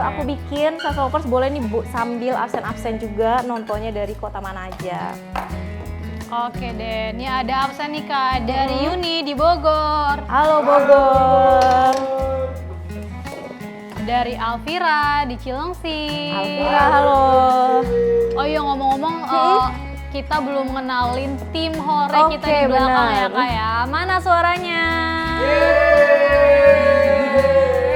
aku bikin, Sasa Lovers boleh nih Bu sambil absen-absen juga nontonnya dari kota mana aja. Oke deh, ini ada absen nih Kak dari Yuni di Bogor. Halo Bogor. Dari Alvira di Cilengsi. Alvira, halo. Oh iya ngomong-ngomong, kita belum ngenalin tim hore kita di Oke, belakang ya benar. Kak ya. Mana suaranya?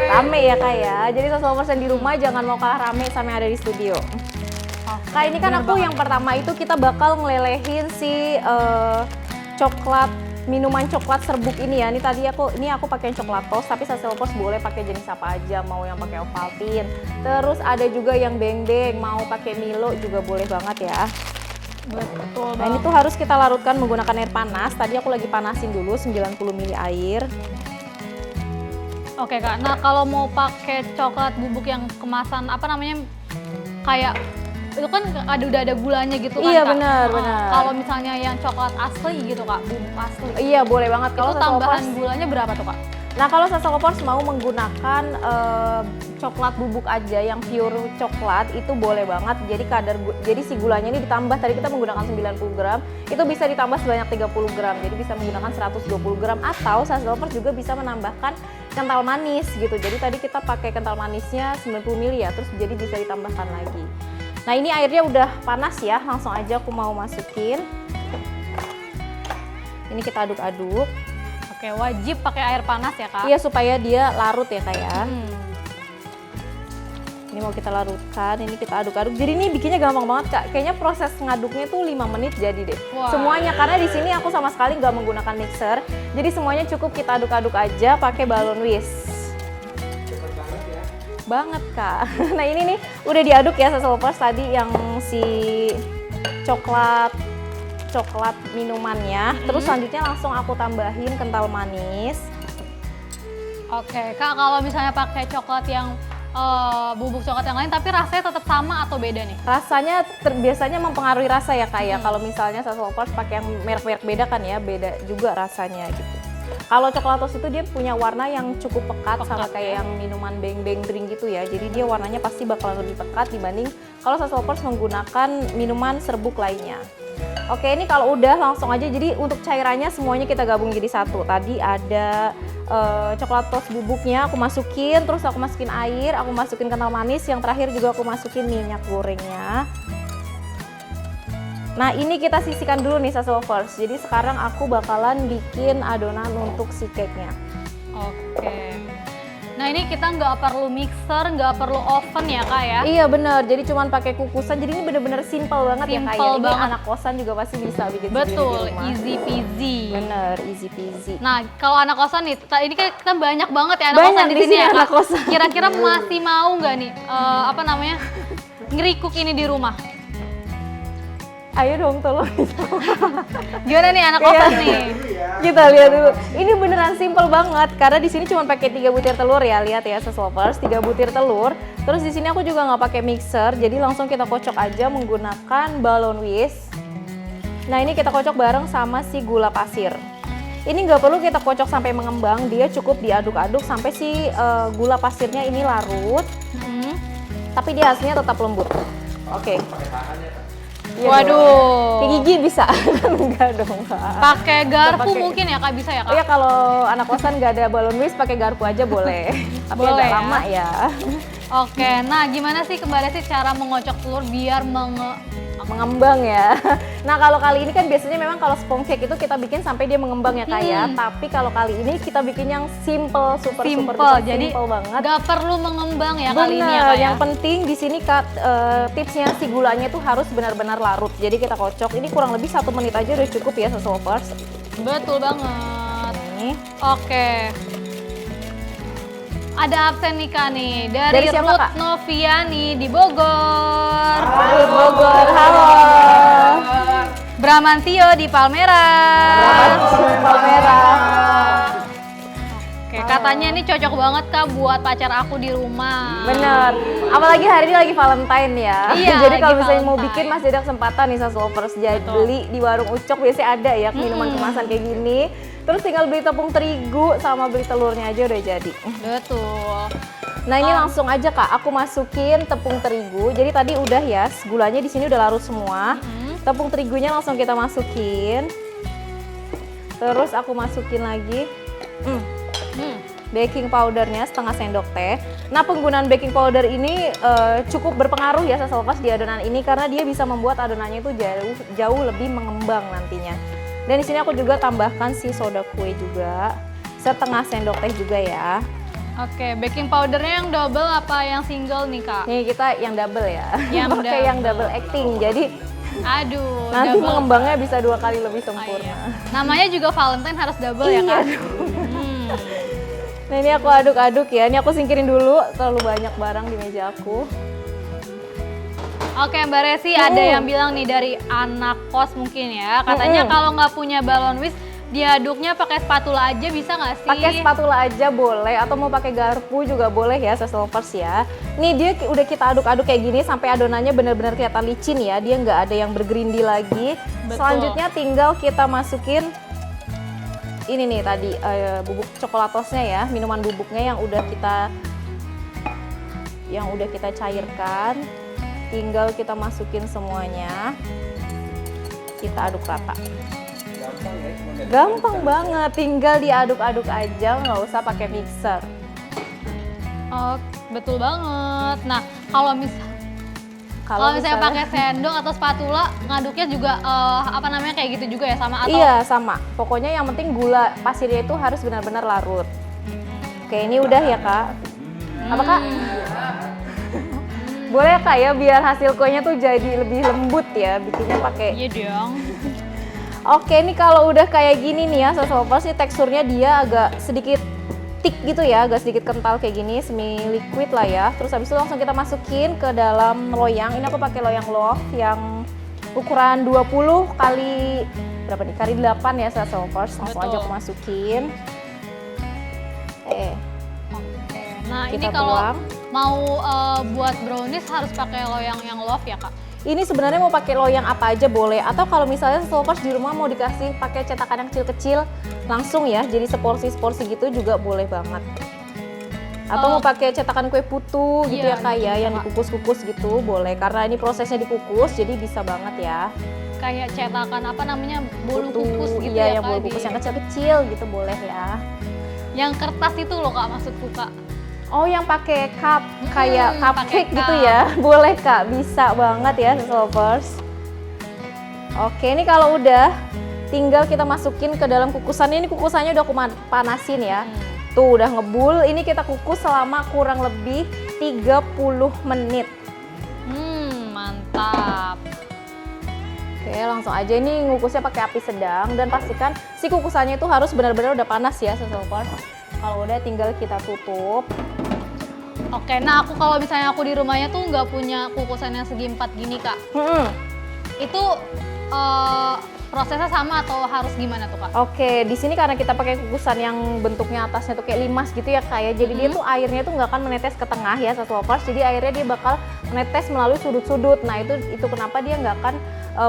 Rame ya Kak ya, jadi Sasa Lovers yang di rumah jangan mau kalah rame sama yang ada di studio. Kak, ini kan aku yang pertama itu kita bakal ngelelehin si coklat, minuman coklat serbuk ini ya. Ini tadi aku pakai coklat toast, tapi Sasa Lovers boleh pakai jenis apa aja, mau yang pakai Ovaltine. Terus ada juga yang beng-beng, mau pakai Milo juga boleh banget ya. Betul Nah, ini tuh harus kita larutkan menggunakan air panas. Tadi aku lagi panasin dulu 90 ml air. Oke Kak, nah kalau mau pakai coklat bubuk yang kemasan apa namanya kayak itu kan udah ada gulanya gitu kan Iya, Kak? benar, Nah, benar. Kalau misalnya yang coklat asli gitu Kak, bubuk asli. Iya, boleh banget. Itu Kalau Sasa tambahan Lovers, gulanya berapa tuh Kak? nah kalau Sasa Lovers mau menggunakan coklat bubuk aja yang pure coklat itu boleh banget. Jadi si gulanya ini ditambah, tadi kita menggunakan 90 gram, itu bisa ditambah sebanyak 30 gram. Jadi bisa menggunakan 120 gram atau Sasa Lovers juga bisa menambahkan kental manis gitu. Jadi tadi kita pakai kental manisnya 90 ml ya, terus jadi bisa ditambahkan lagi. Nah, ini airnya udah panas ya, langsung aja aku mau masukin. Ini kita aduk-aduk. Oke, wajib pakai air panas ya Kak? Iya, supaya dia larut ya Kak ya. Hmm. Ini mau kita larutkan, ini kita aduk-aduk. Jadi ini bikinnya gampang banget Kak. Kayaknya proses ngaduknya tuh 5 menit jadi deh. Wah. Semuanya, karena di sini aku sama sekali nggak menggunakan mixer. Jadi semuanya cukup kita aduk-aduk aja pakai balon whisk. Banget Kak. Nah, ini nih udah diaduk ya Sasa Lovers tadi yang si coklat minumannya. Terus selanjutnya langsung aku tambahin kental manis. Oke Kak, kalau misalnya pakai coklat yang bubuk coklat yang lain tapi rasanya tetap sama atau beda nih? Rasanya biasanya mempengaruhi rasa ya Kak ya. Kalau misalnya Sasa Lovers pakai yang merek-merek beda kan ya, beda juga rasanya gitu. Kalau coklat toast itu dia punya warna yang cukup pekat sama kayak yang minuman beng-beng drink gitu ya. Jadi dia warnanya pasti bakalan lebih pekat dibanding kalau Sasa Lovers menggunakan minuman serbuk lainnya. Oke, ini kalau udah langsung aja. Jadi untuk cairannya semuanya kita gabung jadi satu. Tadi ada coklat toast bubuknya aku masukin, terus aku masukin air, aku masukin kental manis, yang terakhir juga aku masukin minyak gorengnya. Nah, ini kita sisihkan dulu nih Sasa Lovers. Jadi sekarang aku bakalan bikin adonan untuk si cake-nya. Oke. Nah ini kita nggak perlu mixer, nggak perlu oven ya Kak ya? Iya bener, jadi cuman pakai kukusan. Jadi ini bener-bener simple banget ya Kak ya. Simple Ini banget. anak kosan juga pasti bisa bikin sendiri di Betul, rumah. easy peasy. Bener, easy peasy. Nah kalau anak kosan nih, ini kan kita banyak banget ya anak Banyak kosan di di sini sini ya anak Kak. kosan. Kira-kira masih mau nggak nih, ngerikuk ini di rumah? Ayo dong tolong. Gimana nih anak kosan nih? Kita lihat dulu. Ini beneran simple banget karena di sini cuma pakai 3 butir telur ya. Lihat ya Sasa Lovers, 3 butir telur. Terus di sini aku juga nggak pakai mixer, jadi langsung kita kocok aja menggunakan balon whisk. Nah, ini kita kocok bareng sama si gula pasir. Ini nggak perlu kita kocok sampai mengembang, dia cukup diaduk-aduk sampai si gula pasirnya ini larut. Tapi dia hasilnya tetap lembut. Oke. Iya Waduh. dong. Kayak gigi bisa? Enggak dong Kak. Pakai garpu Pakai- mungkin ya Kak, bisa ya Kak? Iya, kalau anak kosan nggak ada balon whisk pakai garpu aja boleh. Tapi Boleh agak ya? lama ya. Oke, nah gimana sih kembali sih cara mengocok telur biar Mengembang ya. Nah, kalau kali ini kan biasanya memang kalau sponge cake itu kita bikin sampai dia mengembang ya Kak ya. Tapi kalau kali ini kita bikin yang simple, super jadi simple banget. nggak perlu mengembang ya kali ini ya Bener, Kak ya? yang penting di sini Kak, tipsnya si gulanya itu harus benar-benar larut. Jadi kita kocok, ini kurang lebih 1 menit aja udah cukup ya Sasa Lovers. Betul banget. Nih. Oke. Ada absen nih Kak nih dari Dari siapa, Ruth Kak? Noviani di Bogor. Bogor, halo. Bramantio di Palmera. Palmera. Oke, katanya ini cocok banget Kak buat pacar aku di rumah. Bener, apalagi hari ini lagi Valentine ya. Iya, Jadi kalau lagi misalnya mau Valentine. bikin masih ada kesempatan nih Sasa Lovers. Jadi beli di warung Ucok biasanya ada ya minuman kemasan kayak gini. Terus tinggal beli tepung terigu sama beli telurnya aja udah jadi. Betul. Nah ini langsung aja Kak, aku masukin tepung terigu. Jadi tadi udah ya, gulanya di sini udah larut semua. Tepung terigunya langsung kita masukin. Terus aku masukin lagi baking powdernya setengah sendok teh. Nah penggunaan baking powder ini cukup berpengaruh ya Salsa Lovers di adonan ini karena dia bisa membuat adonannya itu jauh lebih mengembang nantinya. Dan di sini aku juga tambahkan si soda kue juga setengah sendok teh juga ya. Oke, baking powdernya yang double apa yang single nih Kak? Nih kita yang double ya, Yang pakai yang double acting. Jadi Aduh, nanti double. mengembangnya bisa 2 kali lebih Ah, sempurna. iya. Namanya juga Valentine harus double ya Iya. Kak? Nah ini aku aduk-aduk ya, ini aku singkirin dulu terlalu banyak barang di meja aku. Oke Mbak Resi, ada yang bilang nih dari anak kos mungkin ya, katanya kalau nggak punya balon whisk, diaduknya pakai spatula aja bisa nggak sih? Pakai spatula aja boleh atau mau pakai garpu juga boleh ya Salsa Lovers ya. Nih dia udah kita aduk-aduk kayak gini sampai adonannya benar-benar kelihatan licin ya, dia nggak ada yang bergerindi lagi. Betul. Selanjutnya tinggal kita masukin ini nih tadi bubuk coklatosnya ya, minuman bubuknya yang udah kita cairkan. Tinggal kita masukin semuanya, kita aduk rata. Gampang banget, tinggal diaduk-aduk aja, nggak usah pakai mixer. Oh, betul banget. Nah, kalau misalnya pakai sendok atau spatula, ngaduknya juga kayak gitu juga ya sama atau? Iya sama, pokoknya yang penting gula pasirnya itu harus benar-benar larut. Oke ini udah ya Kak. Apa Kak? Boleh Kak ya biar hasil kuenya tuh jadi lebih lembut ya, bikinnya pakai. Iya dong. Oke ini kalau udah kayak gini nih ya Salsa Lovers, sih teksturnya dia agak sedikit thick gitu ya, agak sedikit kental kayak gini, semi liquid lah ya. Terus habis itu langsung kita masukin ke dalam loyang. Ini aku pakai loyang loaf yang ukuran 20 kali berapa nih? Kali 8 ya Salsa Lovers. Langsung aja aku masukin. Oke. Nah, Kita ini kalau tuang. mau buat brownies harus pakai loyang yang loaf ya, Kak? Ini sebenarnya mau pakai loyang apa aja boleh, atau kalau misalnya Salsa Lovers di rumah mau dikasih pakai cetakan yang kecil-kecil langsung ya, jadi seporsi-seporsi gitu juga boleh banget. Atau mau pakai cetakan kue putu gitu Iya, ya Kak ya, yang Kak. dikukus-kukus gitu boleh, karena ini prosesnya dikukus jadi bisa banget ya. Kayak cetakan apa namanya, bolu Putu, kukus gitu iya, ya, yang Kak? bolu kukus yang kecil-kecil gitu boleh ya. Yang kertas itu loh, Kak, maksudku, Kak. Oh yang pakai cup kayak pakai cupcake gitu cup. ya, boleh Kak, bisa banget ya Salsa Lovers. Oke ini kalau udah tinggal kita masukin ke dalam kukusannya. Ini kukusannya udah aku panasin ya. Tuh udah ngebul, ini kita kukus selama kurang lebih 30 menit. Mantap. Oke langsung aja, ini ngukusnya pakai api sedang dan pastikan si kukusannya itu harus benar-benar udah panas ya Salsa Lovers. Kalau udah tinggal kita tutup. Oke, nah kalau misalnya aku di rumahnya tuh nggak punya kukusan yang segi 4 gini, Kak. Itu prosesnya sama atau harus gimana tuh, Kak? Oke, di sini karena kita pakai kukusan yang bentuknya atasnya tuh kayak limas gitu ya Kak ya. Jadi dia tuh airnya tuh nggak akan menetes ke tengah ya Salsa Lovers. Jadi airnya dia bakal menetes melalui sudut-sudut. Nah itu kenapa dia nggak akan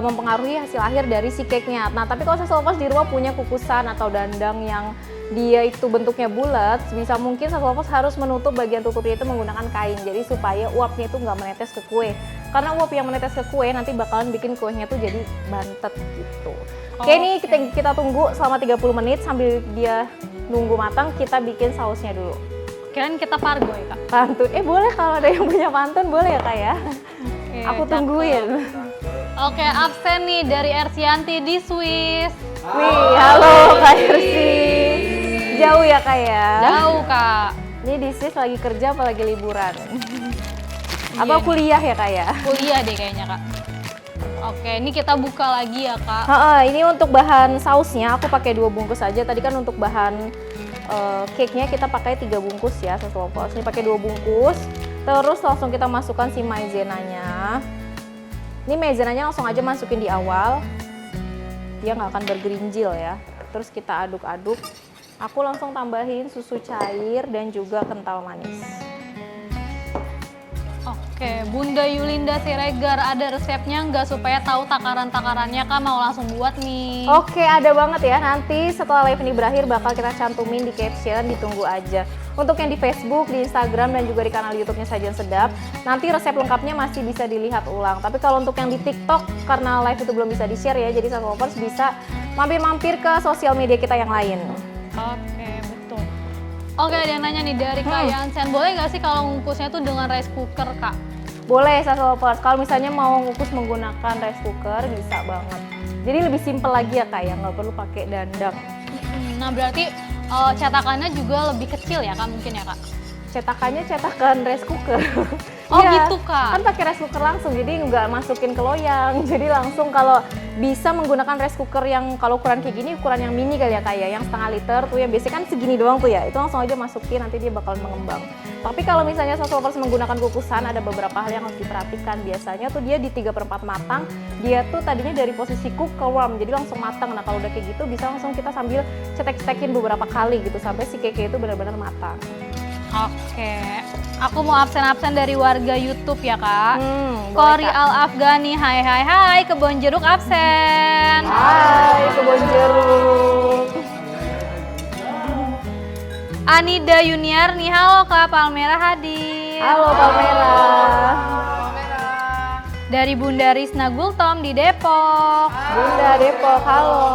mempengaruhi hasil akhir dari si cake-nya. Nah tapi kalau Salsa Lovers di rumah punya kukusan atau dandang yang dia itu bentuknya bulat, bisa mungkin Salsa Lovers harus menutup bagian tutupnya itu menggunakan kain. Jadi supaya uapnya itu nggak menetes ke kue. Karena uap yang menetes ke kue nanti bakalan bikin kuenya tuh jadi bantet gitu. Oke, ini kita tunggu selama 30 menit sambil dia nunggu matang, kita bikin sausnya dulu. Kirain kita Fargo ya, Kak? Pantun, boleh kalau ada yang punya pantun boleh ya Kak ya? Oke, Aku cakep. tungguin. Oke, absen nih dari Ersianti di Swiss. Wih, halo Kak Irsi. Jauh ya Kak ya? Jauh, Kak. Ini di Swiss lagi kerja apa lagi liburan? Apa Iya, kuliah ya Kak ya? kuliah deh kayaknya, Kak. Oke, ini kita buka lagi ya, Kak. Ini untuk bahan sausnya aku pakai 2 bungkus aja. Tadi kan untuk bahan cake-nya kita pakai 3 bungkus ya Salsa Lovers. Ini pakai 2 bungkus. Terus langsung kita masukkan si maizenanya. Ini maizenanya langsung aja masukin di awal. Dia nggak akan bergerinjil ya. Terus kita aduk-aduk. Aku langsung tambahin susu cair dan juga kental manis. Oke, Bunda Yulinda Siregar, ada resepnya nggak supaya tahu takaran-takarannya Kak? Mau langsung buat nih. Oke, ada banget ya. Nanti setelah live ini berakhir bakal kita cantumin di caption, ditunggu aja. Untuk yang di Facebook, di Instagram, dan juga di kanal YouTube-nya Sajian Sedap, nanti resep lengkapnya masih bisa dilihat ulang. Tapi kalau untuk yang di TikTok, karena live itu belum bisa di-share ya, jadi Satu Lovers bisa mampir-mampir ke sosial media kita yang lain. Oke, betul. Oke, ada yang nanya nih dari Kak Yansen, boleh nggak sih kalau ngukusnya tuh dengan rice cooker, Kak? Boleh Satu Lovers, kalau misalnya mau ngukus menggunakan rice cooker bisa banget. Jadi lebih simple lagi ya Kak ya, nggak perlu pakai dandang. Nah, berarti cetakannya juga lebih kecil ya Kak, mungkin ya Kak? Cetakannya cetakan rice cooker. Oh Iya, gitu Kak? Kan pakai rice cooker langsung, jadi nggak masukin ke loyang. Jadi langsung kalau bisa menggunakan rice cooker yang kalau ukuran kayak gini, ukuran yang mini kali ya Kak ya, yang setengah liter tuh yang biasanya kan segini doang tuh ya, itu langsung aja masukin, nanti dia bakal mengembang. Tapi kalau misalnya Satu Lovers menggunakan kukusan, ada beberapa hal yang harus diperhatikan. Biasanya tuh dia di 3/4 matang, dia tuh tadinya dari posisi cook ke warm, jadi langsung matang. Nah kalau udah kayak gitu bisa langsung kita sambil cetek-cetekin beberapa kali gitu, sampai si keke itu benar-benar matang. Oke, aku mau absen-absen dari warga YouTube ya Kak. Boleh, Kori Kak. Al Afgani, hai, Kebon Jeruk absen. Hai Kebon Jeruk. Anida Yuniar nih, halo Kak, Palmera hadir. Halo Palmera. Dari Bunda Risna Gultom di Depok. Bunda Depok, halo.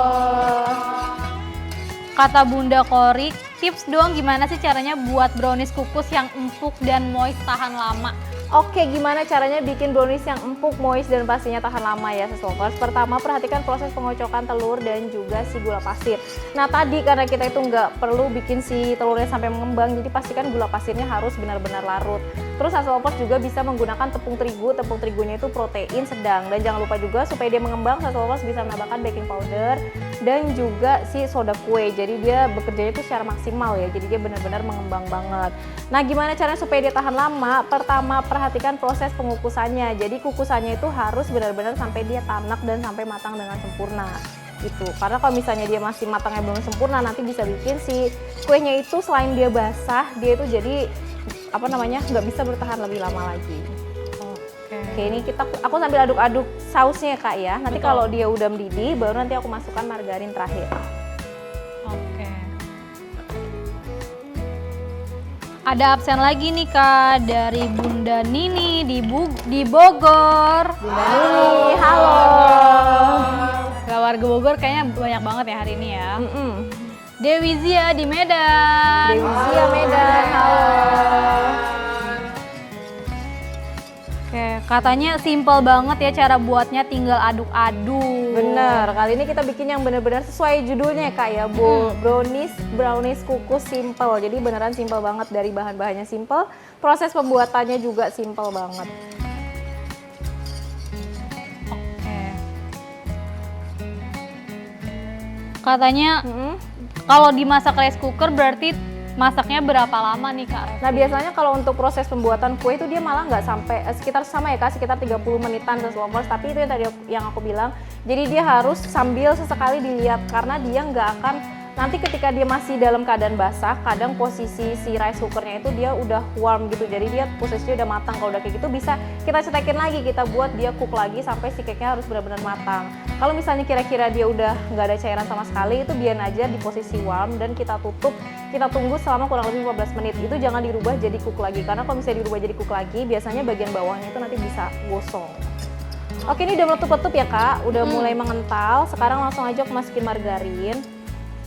Kata Bunda Kori, tips dong gimana sih caranya buat brownies kukus yang empuk dan moist tahan lama? Oke, gimana caranya bikin brownies yang empuk, moist, dan pastinya tahan lama ya Satu Lovers? Pertama, perhatikan proses pengocokan telur dan juga si gula pasir. Nah tadi karena kita itu nggak perlu bikin si telurnya sampai mengembang, jadi pastikan gula pasirnya harus benar-benar larut. Terus Satu Lovers juga bisa menggunakan tepung terigunya itu protein sedang. Dan jangan lupa juga supaya dia mengembang, Satu Lovers bisa menambahkan baking powder dan juga si soda kue. Jadi dia bekerjanya itu secara maksimal ya, jadi dia benar-benar mengembang banget. Nah gimana caranya supaya dia tahan lama? Pertama, perhatikan proses pengukusannya. Jadi kukusannya itu harus benar-benar sampai dia tanak dan sampai matang dengan sempurna gitu. Karena kalau misalnya dia masih matangnya belum sempurna, nanti bisa bikin si kuenya itu selain dia basah, dia itu jadi nggak bisa bertahan lebih lama lagi. Oke, ini aku sambil aduk-aduk sausnya ya Kak ya. Nanti Betul. kalau dia udah mendidih, baru nanti aku masukkan margarin terakhir. Oke. Ada absen lagi nih Kak dari Bunda Nini di Bogor. Bunda Nini, halo. Gak warga Bogor kayaknya banyak banget ya hari ini ya. Dewi Zia di Medan. Dewi Zia Medan, halo. Oke, katanya simple banget ya cara buatnya, tinggal aduk-aduk. Bener, kali ini kita bikin yang bener-bener sesuai judulnya Kak ya, brownies kukus simple. Jadi beneran simple banget, dari bahan-bahannya simple, proses pembuatannya juga simple banget. Oke. Katanya kalau dimasak rice cooker berarti masaknya berapa lama nih Kak? Nah biasanya kalau untuk proses pembuatan kue itu dia malah nggak sampai sekitar sama ya Kak, sekitar 30 menitan Satu Lovers. Tapi itu yang tadi yang aku bilang, jadi dia harus sambil sesekali dilihat karena dia nggak akan, nanti ketika dia masih dalam keadaan basah, kadang posisi si rice cookernya itu dia udah warm gitu, jadi dia posisinya udah matang. Kalau udah kayak gitu bisa kita cetekin lagi, kita buat dia cook lagi sampai si cake-nya harus benar-benar matang. Kalau misalnya kira-kira dia udah nggak ada cairan sama sekali, itu biarin aja di posisi warm dan kita tutup, kita tunggu selama kurang lebih 15 menit. Itu jangan dirubah jadi cook lagi, karena kalau misalnya dirubah jadi cook lagi, biasanya bagian bawahnya itu nanti bisa gosong. Oke, ini udah meletup-letup ya Kak, udah mulai mengental. Sekarang langsung aja aku masukin margarin.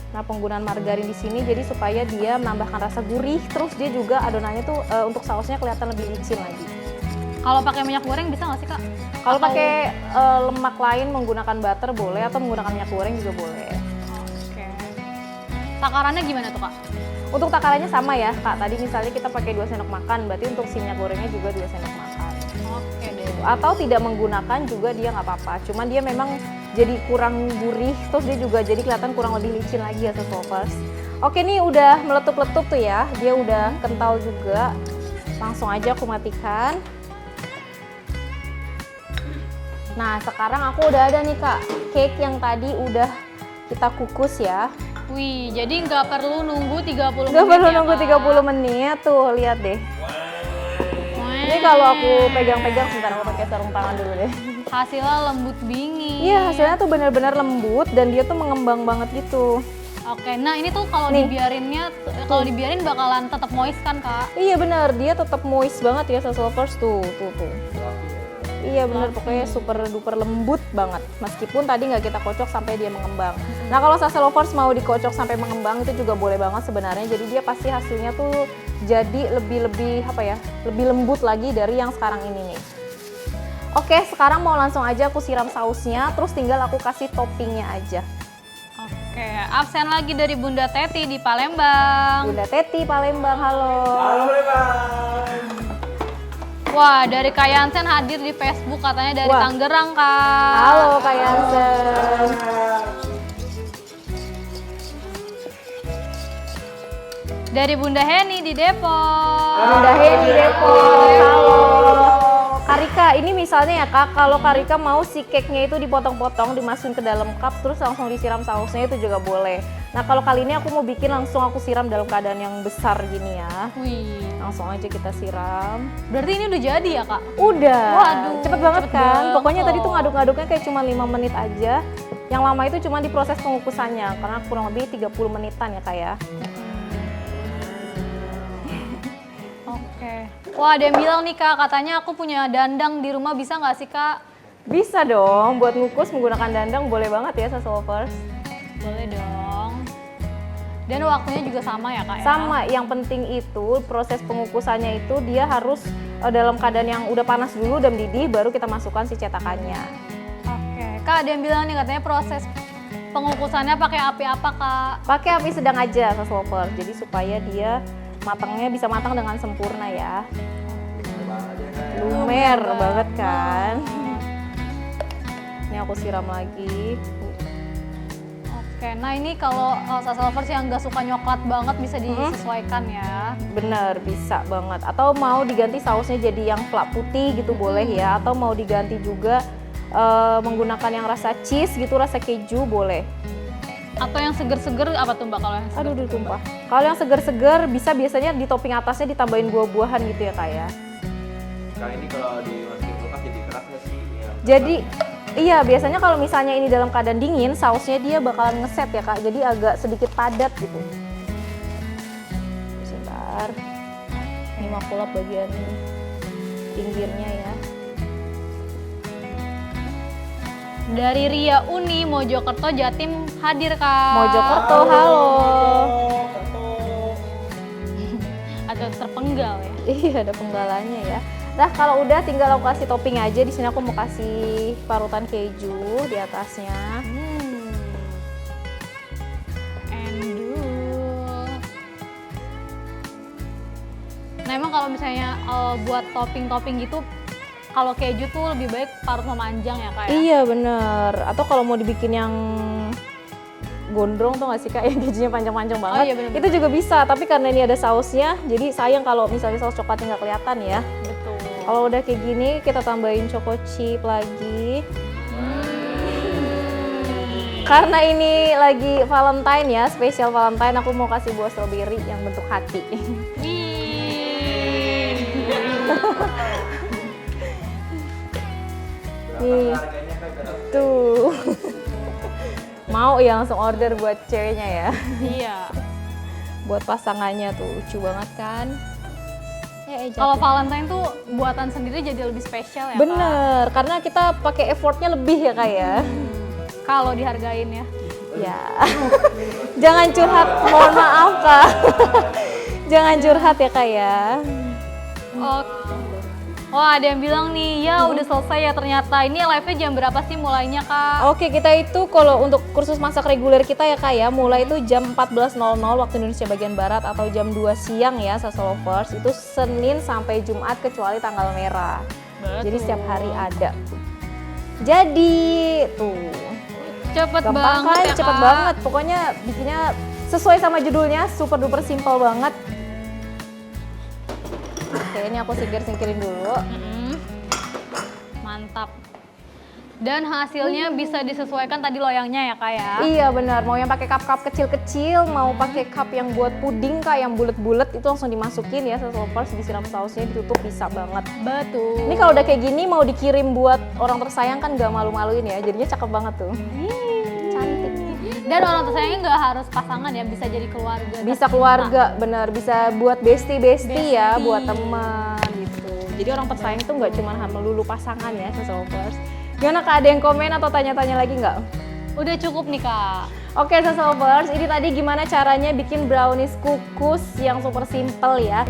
Nah, penggunaan margarin di sini jadi supaya dia menambahkan rasa gurih, terus dia juga adonannya tuh untuk sausnya kelihatan lebih licin lagi. Kalau pakai minyak goreng bisa nggak sih Kak? Kalau pakai lemak lain menggunakan butter boleh, atau menggunakan minyak goreng juga boleh. Oke. Takarannya gimana tuh Kak? Untuk takarannya sama ya Kak, tadi misalnya kita pakai 2 sendok makan, berarti untuk si minyak gorengnya juga 2 sendok makan. Oke deh. Atau tidak menggunakan juga dia nggak apa-apa, cuman dia memang jadi kurang gurih, terus dia juga jadi kelihatan kurang lebih licin lagi ya Satu Lovers. Oke, nih udah meletup-letup tuh ya, dia udah kental juga. Langsung aja aku matikan. Nah sekarang aku udah ada nih Kak, cake yang tadi udah kita kukus ya. Wih, jadi nggak perlu nunggu 30 menit Nggak perlu ya, nunggu Kak? 30 menit, tuh lihat deh. Ini kalau aku pegang-pegang, sebentar aku pakai sarung tangan dulu deh. Hasilnya lembut bingit. Iya, hasilnya tuh benar-benar lembut dan dia tuh mengembang banget gitu. Oke, nah ini tuh kalau Nih. dibiarin bakalan tetap moist kan kak? Iya benar, dia tetap moist banget ya Sass Lovers tuh. Iya benar, pokoknya super duper lembut banget. Meskipun tadi nggak kita kocok sampai dia mengembang. Nah kalau Sass Lovers mau dikocok sampai mengembang itu juga boleh banget sebenarnya. Jadi dia pasti hasilnya tuh jadi lebih apa ya, lebih lembut lagi dari yang sekarang ini nih. Oke, sekarang mau langsung aja aku siram sausnya, terus tinggal aku kasih toppingnya aja. Oke, absen lagi dari Bunda Teti di Palembang. Bunda Teti Palembang, halo. Halo Palembang. Wah, dari Kak Yansen hadir di Facebook katanya dari Wah. Tangerang kak. Halo Kak Yansen. Dari Bunda Heni di Depok. Bunda Heni Depok, halo. Karika, ini misalnya ya Kak, kalau Karika mau si cake-nya itu dipotong-potong, dimasukin ke dalam cup, terus langsung disiram sausnya itu juga boleh. Nah kalau kali ini aku mau bikin langsung aku siram dalam keadaan yang besar gini ya. Wih, Langsung aja kita siram. berarti ini udah jadi ya kak? Udah, Waduh, cepet banget cepet kan? banget Pokoknya tadi tuh loh. ngaduk-ngaduknya kayak cuma 5 menit aja. Yang lama itu cuma di proses pengukusannya, karena kurang lebih 30 menitan ya Kak ya. Oke. Wah, ada yang bilang nih kak, katanya aku punya dandang di rumah, bisa nggak sih kak? Bisa dong, buat ngukus menggunakan dandang boleh banget ya Sass Lovers. Boleh dong. Dan waktunya juga sama ya kak ya? Sama, yang penting itu proses pengukusannya itu dia harus dalam keadaan yang udah panas dulu dan mendidih, baru kita masukkan si cetakannya. Oke, kak ada yang bilang nih katanya proses pengukusannya pakai api apa kak? Pakai api sedang aja Sass Lovers, jadi supaya dia matangnya bisa matang dengan sempurna ya. Lumer banget kan. Ini aku siram lagi. Oke, nah ini kalau Sass Lovers yang nggak suka nyoklat banget bisa disesuaikan ya. Bener, bisa banget. Atau mau diganti sausnya jadi yang flak putih gitu boleh ya. Atau mau diganti juga menggunakan yang rasa cheese gitu, rasa keju boleh. Atau yang seger-seger apa tuh mbak kalau yang seger? Aduh, tumpah. Kalau yang seger-seger bisa biasanya di topping atasnya ditambahin buah-buahan gitu ya Kak ya. Kak ini kalau dimasukin kulkas jadi keras nggak sih? Ya. Jadi iya, biasanya kalau misalnya ini dalam keadaan dingin, sausnya dia bakalan ngeset ya Kak. Jadi agak sedikit padat gitu. Sebentar. Ini makulap bagian pinggirnya ya. Dari Ria Uni, Mojokerto, Jatim hadir kak. Mojokerto, halo. Agak terpenggal ya. Iya, ada penggalannya ya. Nah, kalau udah tinggal aku kasih topping aja. Di sini aku mau kasih parutan keju di atasnya. Endul. Nah emang kalau misalnya buat topping-topping gitu, kalau keju tuh lebih baik parut memanjang ya kak ya? Iya, bener. Atau kalau mau dibikin yang gondrong tuh nggak sih Kak, yang kejunya panjang-panjang banget. iya, bener-bener. Itu juga bisa, tapi karena ini ada sausnya, jadi sayang kalau misalnya saus coklatnya nggak kelihatan ya. Betul. Kalau udah kayak gini, kita tambahin choco chip lagi. Karena ini lagi Valentine ya, spesial Valentine, aku mau kasih buah strawberry yang bentuk hati. Wih. Nih, Harganya Kak berapa? tuh. Mau ya langsung order buat ceweknya ya. Iya. Buat pasangannya tuh, lucu banget kan. Kalau Valentine tuh buatan sendiri jadi lebih spesial ya kak? Bener, karena kita pakai effortnya lebih ya Kak ya. Kalau dihargain ya. Ya, jangan curhat, mohon maaf Kak. Jangan curhat ya Kak ya. Wah ada yang bilang nih, ya udah selesai ya ternyata. Ini live-nya jam berapa sih mulainya kak? Oke, kita itu kalau untuk kursus masak reguler kita ya Kak ya, mulai itu jam 14.00 waktu Indonesia bagian Barat atau jam 2 siang ya Sass Lovers. Itu Senin sampai Jumat kecuali tanggal merah. Jadi setiap hari ada. Jadi tuh. Cepet Gampang banget kan, ya cepet kak. banget. Pokoknya bikinnya sesuai sama judulnya, super duper simple banget. Oke, ini aku singkirin dulu. Mm-mm. Mantap. Dan hasilnya bisa disesuaikan tadi loyangnya ya Kak ya? Iya benar, mau yang pakai cup-cup kecil-kecil, mau pakai cup yang buat puding Kak, yang bulat-bulat itu langsung dimasukin ya Self Lovers, disiram sausnya, ditutup, bisa banget. Betul. Ini kalau udah kayak gini mau dikirim buat orang tersayang kan nggak malu-maluin ya, jadinya cakep banget tuh. Cantik. Dan orang tersayangnya nggak harus pasangan ya, bisa jadi keluarga. Bisa keluarga, bener, bisa buat bestie ya, buat teman gitu. Jadi orang tersayang tuh nggak cuma melulu pasangan ya Self Lovers. Gimana Kak, ada yang komen atau tanya-tanya lagi nggak? Udah cukup nih Kak. Oke Self Lovers, ini tadi gimana caranya bikin brownies kukus yang super simple ya.